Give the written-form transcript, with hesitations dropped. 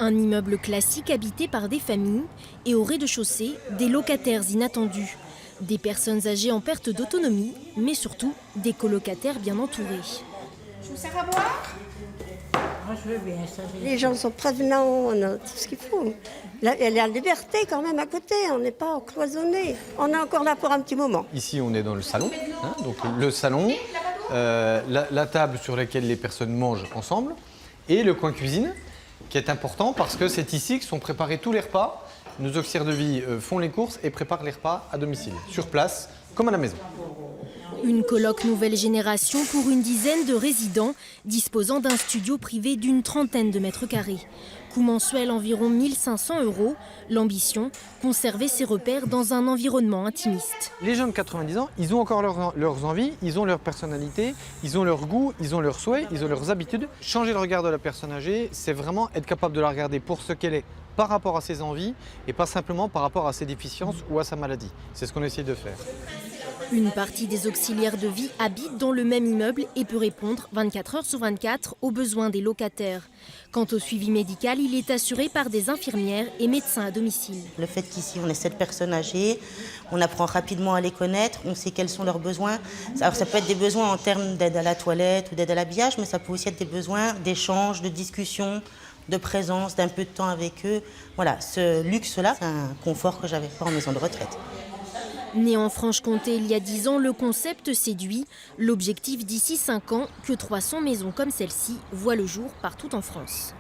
Un immeuble classique habité par des familles et au rez-de-chaussée, des locataires inattendus. Des personnes âgées en perte d'autonomie, mais surtout des colocataires bien entourés. Je vous sers à boire? Je veux bien, ça. Les gens sont prévenants, on a tout ce qu'il faut. Là, il y a la liberté quand même à côté, on n'est pas cloisonné. On est encore là pour un petit moment. Ici, on est dans le salon, donc le salon, la table sur laquelle les personnes mangent ensemble et le coin cuisine, qui est important parce que c'est ici que sont préparés tous les repas. Nos auxiliaires de vie font les courses et préparent les repas à domicile, sur place, comme à la maison. Une coloc nouvelle génération pour une dizaine de résidents disposant d'un studio privé d'une trentaine de mètres carrés. Coût mensuel environ 1 500 €. L'ambition, conserver ses repères dans un environnement intimiste. Les gens de 90 ans, ils ont encore leurs envies, ils ont leur personnalité, ils ont leur goût, ils ont leurs souhaits, ils ont leurs habitudes. Changer le regard de la personne âgée, c'est vraiment être capable de la regarder pour ce qu'elle est par rapport à ses envies et pas simplement par rapport à ses déficiences ou à sa maladie. C'est ce qu'on essaie de faire. Une partie des auxiliaires de vie habite dans le même immeuble et peut répondre 24 heures sur 24 aux besoins des locataires. Quant au suivi médical, il est assuré par des infirmières et médecins à domicile. Le fait qu'ici on ait 7 personnes âgées, on apprend rapidement à les connaître, on sait quels sont leurs besoins. Alors ça peut être des besoins en termes d'aide à la toilette ou d'aide à l'habillage, mais ça peut aussi être des besoins d'échange, de discussion, de présence, d'un peu de temps avec eux. Voilà, ce luxe-là, c'est un confort que j'avais pas en maison de retraite. Né en Franche-Comté il y a 10 ans, le concept séduit. L'objectif d'ici 5 ans, que 300 maisons comme celle-ci voient le jour partout en France.